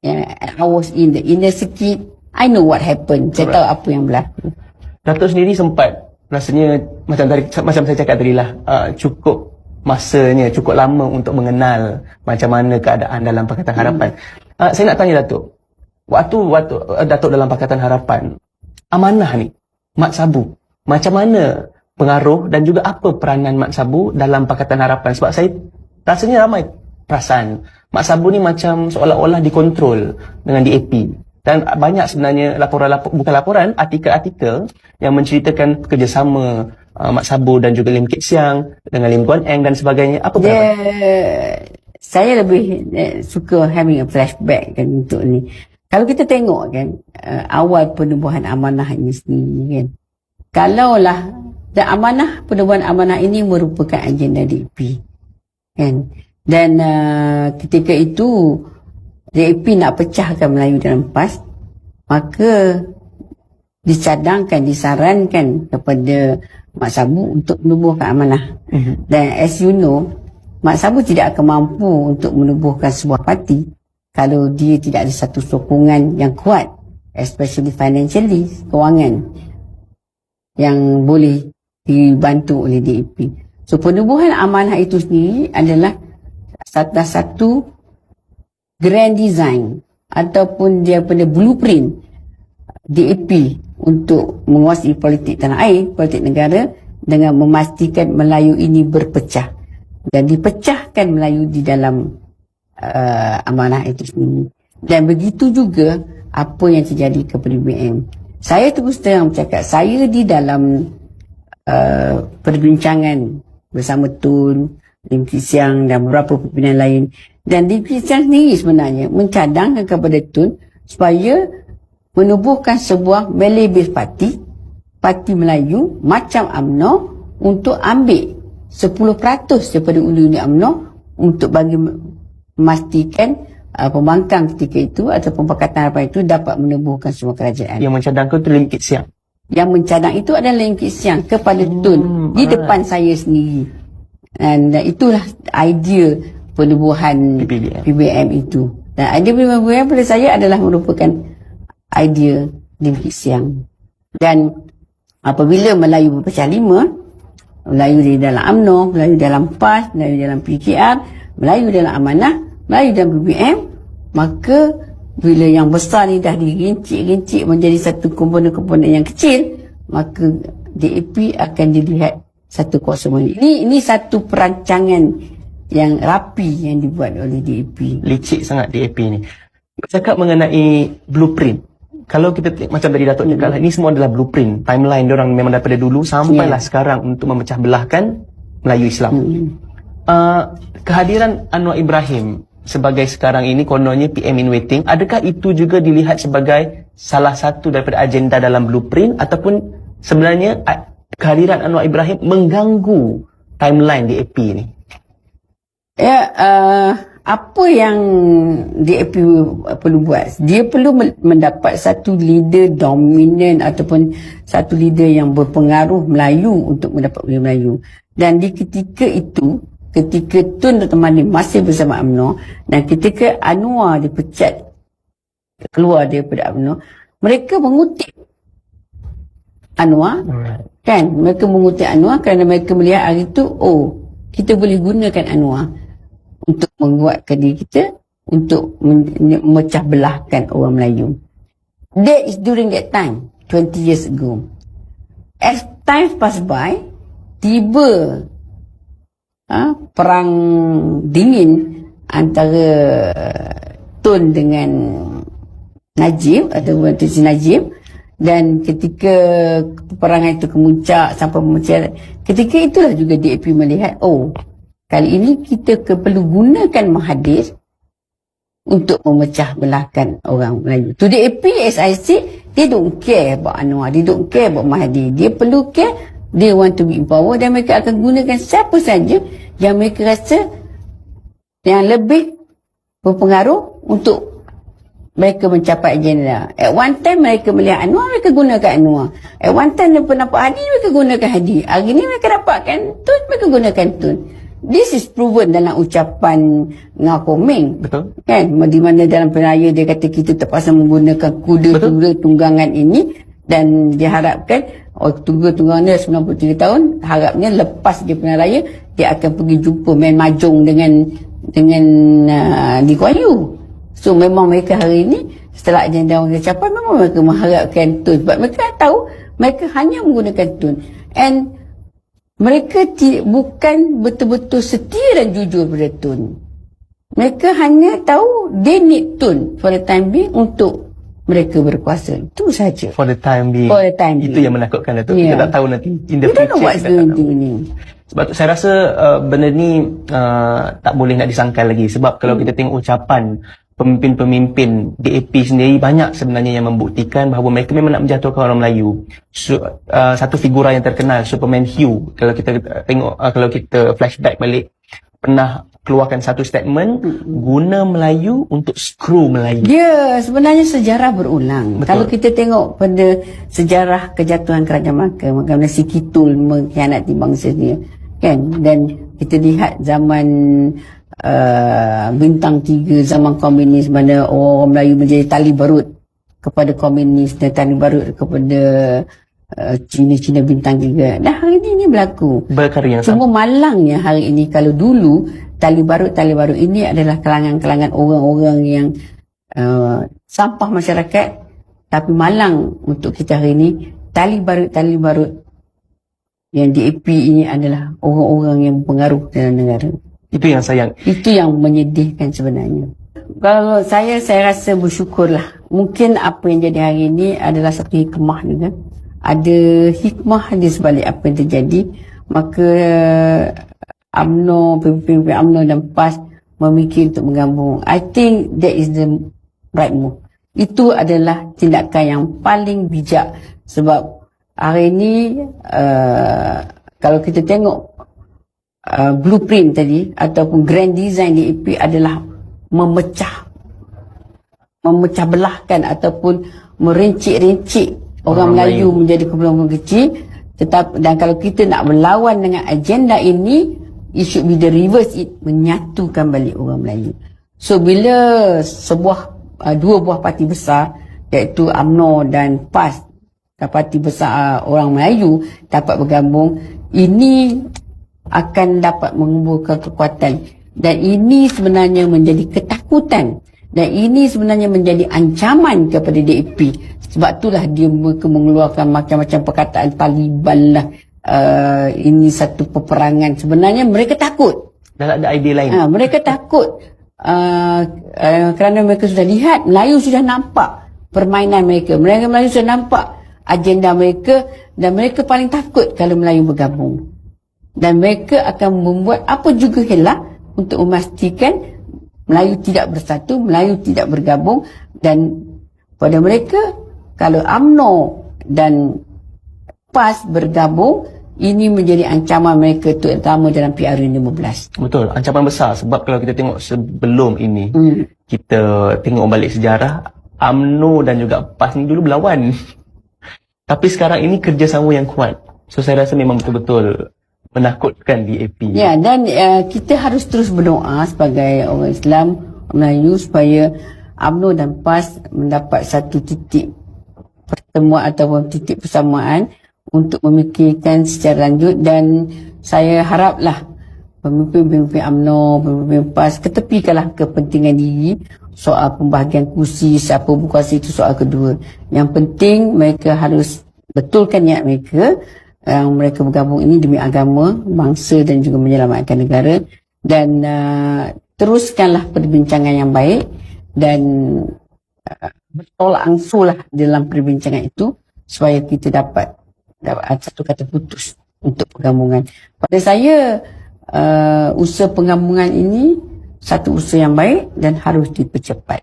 I was in the inner circuit. I know what happened. Saya tahu apa yang berlaku. Datuk sendiri sempat rasanya macam saya cakap tadi lah, cukup masanya, cukup lama untuk mengenal macam mana keadaan dalam Pakatan Harapan. Saya nak tanya Datuk, waktu Datuk dalam Pakatan Harapan, amanah ni, Mat Sabu, macam mana pengaruh dan juga apa peranan Mat Sabu dalam Pakatan Harapan? Sebab saya rasanya ramai perasan Mat Sabu ni macam seolah-olah dikontrol dengan DAP. Dan banyak sebenarnya artikel-artikel yang menceritakan kerjasama Mat Sabu dan juga Lim Kit Siang dengan Lim Guan Eng dan sebagainya. Apa pendapat? Saya lebih suka having a flashback kan untuk ni. Kalau kita tengok kan, awal penubuhan amanah ini sendiri kan. Kalaulah, dan penubuhan amanah ini merupakan agenda DAP kan. Dan ketika itu DAP nak pecahkan Melayu dalam PAS, maka disarankan kepada Mat Sabu untuk menubuhkan amanah. Dan as you know, Mat Sabu tidak akan mampu untuk menubuhkan sebuah parti kalau dia tidak ada satu sokongan yang kuat, especially financially, kewangan yang boleh dibantu oleh DAP. So penubuhan amanah itu sendiri adalah satu grand design ataupun dia pada blueprint DAP untuk menguasai politik tanah air, politik negara, dengan memastikan Melayu ini berpecah dan dipecahkan Melayu di dalam amanah itu sendiri. Dan begitu juga apa yang terjadi kepada BM. Saya terus terang bercakap, saya di dalam perbincangan bersama Tun, Lim Kit Siang dan beberapa pimpinan lain, dan Lim Kit Siang sendiri sebenarnya mencadangkan kepada Tun supaya menubuhkan sebuah Malay-based parti Melayu macam UMNO untuk ambil 10% daripada undi-undi UMNO untuk bagi memastikan pembangkang ketika itu ataupun Pakatan Harapan itu dapat menubuhkan semua kerajaan. Yang mencadangkan itu Lim Kit Siang. Yang mencadang itu adalah Lim Kit Siang kepada Tun di depan saya sendiri. Dan itulah idea penubuhan PBM itu. Dan idea PBM pada saya adalah merupakan idea Lim Kit Siang. Dan apabila Melayu berpecah lima, Melayu di dalam UMNO, Melayu dalam PAS, Melayu dalam PKR, Melayu dalam amanah, Melayu dalam PBM, maka bila yang besar ni dah dirincik-rincik menjadi satu komponen-komponen yang kecil, maka DAP akan dilihat satu kuasa semua. Ini satu perancangan yang rapi yang dibuat oleh DAP. Licik sangat DAP ni. Cakap mengenai blueprint. Kalau kita macam tadi Datuk cakap lah, ini semua adalah blueprint. Timeline diorang memang daripada dulu sampailah sekarang untuk memecah belahkan Melayu Islam. Kehadiran Anwar Ibrahim sebagai sekarang ini kononnya PM in waiting, adakah itu juga dilihat sebagai salah satu daripada agenda dalam blueprint, ataupun sebenarnya kehadiran Anwar Ibrahim mengganggu timeline DAP ni? Ya, apa yang DAP perlu buat? Dia perlu mendapat satu leader dominan ataupun satu leader yang berpengaruh Melayu untuk mendapat wilayah Melayu. Dan di ketika itu, ketika Tun Dr. Mahathir masih bersama UMNO dan ketika Anwar dipecat keluar daripada UMNO, mereka mengutip Anwar. Kan? Mereka mengutip Anwar kerana mereka melihat hari itu, oh, kita boleh gunakan Anwar untuk menguatkan diri kita, untuk memecah belahkan orang Melayu. That is during that time, 20 years ago. As time pass by, tiba perang dingin antara Tun dengan Najib atau Tun Sri Najib, dan ketika peperangan itu kemuncak sampai memecahan, ketika itulah juga DAP melihat, oh, kali ini kita perlu gunakan Mahathir untuk memecah belahkan orang Melayu. To DAP, as I said, they don't care about Anwar, they don't care about Mahathir. Dia perlu care, they want to be in power, dan mereka akan gunakan siapa saja yang mereka rasa yang lebih berpengaruh untuk mereka mencapai agenda. At one time mereka melihat Anwar, mereka gunakan Anwar. At one time mereka nampak Hadi, mereka gunakan Hadi. Hari ini mereka dapatkan Tun, mereka gunakan Tun. this is proven dalam ucapan Ngah Komeng. Betul. Kan, di mana dalam penaya dia kata kita terpaksa menggunakan kuda tunggangan ini, dan diharapkan tunggangan dia 93 tahun, harapnya lepas dia pilihan raya dia akan pergi jumpa main mahjong dengan Lee Kuan Yew. So memang mereka hari ini setelah agenda orang capai, memang mereka mengharapkan tun, sebab mereka tahu mereka hanya menggunakan tun, and mereka bukan betul-betul setia dan jujur pada tun. Mereka hanya tahu they need tun for the time being untuk mereka berkuasa. Itu saja. For the time being. For the time being. Itu yang menakutkan Datuk. Kita tak tahu nanti in the future. Kita don't know what's going to ni. Sebab tu saya rasa benda ni tak boleh nak disangkal lagi. Sebab kalau kita tengok ucapan pemimpin-pemimpin DAP sendiri, banyak sebenarnya yang membuktikan bahawa mereka memang nak menjatuhkan orang Melayu. Satu figura yang terkenal, Superman Hugh, kalau kita tengok, kalau kita flashback balik, pernah keluarkan satu statement, guna Melayu untuk screw Melayu. Ya, sebenarnya sejarah berulang. Betul. Kalau kita tengok pada sejarah kejatuhan Kerajaan Melaka, bagaimana si Kitul mengkhianati bangsa dia, kan? Dan kita lihat zaman Bintang 3, zaman komunis, mana orang Melayu menjadi tali barut kepada komunis dan tali barut kepada Cina Bintang 3. Dan hari ini berlaku. Berkarya yang sama. Cuma malangnya hari ini, kalau dulu tali barut ini adalah kalangan-kalangan orang-orang yang sampah masyarakat, tapi malang untuk kita hari ini, tali barut yang DAP ini adalah orang-orang yang pengaruh dalam negara. Itu yang sayang. Itu yang menyedihkan sebenarnya. Kalau saya rasa bersyukurlah. Mungkin apa yang jadi hari ini adalah satu hikmah juga. Ada hikmah di sebalik apa yang terjadi. Maka PPP UMNO dan PAS memikir untuk menggabung. I think that is the right move. Itu adalah tindakan yang paling bijak. Sebab hari ini kalau kita tengok blueprint tadi ataupun grand design DAP adalah memecah belahkan ataupun merincik-rincik orang Melayu menjadi kumpulan kecil. Dan kalau kita nak berlawan dengan agenda ini, it should be the reverse, it menyatukan balik orang Melayu. So bila dua buah parti besar, iaitu UMNO dan PAS, dan parti besar orang Melayu dapat bergabung, ini akan dapat mengumpulkan kekuatan, dan ini sebenarnya menjadi ketakutan, dan ini sebenarnya menjadi ancaman kepada DAP. Sebab itulah dia mengeluarkan macam-macam perkataan Taliban lah, ini satu peperangan. Sebenarnya mereka takut. Dan ada idea lain. Mereka takut kerana mereka sudah lihat, Melayu sudah nampak permainan mereka. Melayu sudah nampak agenda mereka, dan mereka paling takut kalau Melayu bergabung. Dan mereka akan membuat apa juga helah untuk memastikan Melayu tidak bersatu, Melayu tidak bergabung. Dan pada mereka, kalau UMNO dan PAS bergabung, ini menjadi ancaman mereka terutama dalam PRU15. Betul, ancaman besar. Sebab kalau kita tengok sebelum ini, kita tengok balik sejarah, UMNO dan juga PAS ni dulu berlawan. Tapi sekarang ini kerjasama yang kuat. So saya rasa memang betul-betul menakutkan DAP. Ya, dan kita harus terus berdoa sebagai orang Islam Melayu supaya UMNO dan PAS mendapat satu titik pertemuan ataupun titik persamaan untuk memikirkan secara lanjut. Dan saya haraplah pemimpin-pemimpin UMNO, pemimpin PAS ketepikanlah kepentingan diri. Soal pembahagian kursi, siapa berkuasa, itu soal kedua. Yang penting mereka harus betulkan niat mereka, yang mereka bergabung ini demi agama, bangsa dan juga menyelamatkan negara. Dan teruskanlah perbincangan yang baik, dan bertolak angsuhlah dalam perbincangan itu supaya kita dapat satu kata putus untuk penggabungan. Pada saya, usaha penggabungan ini satu usaha yang baik dan harus dipercepat.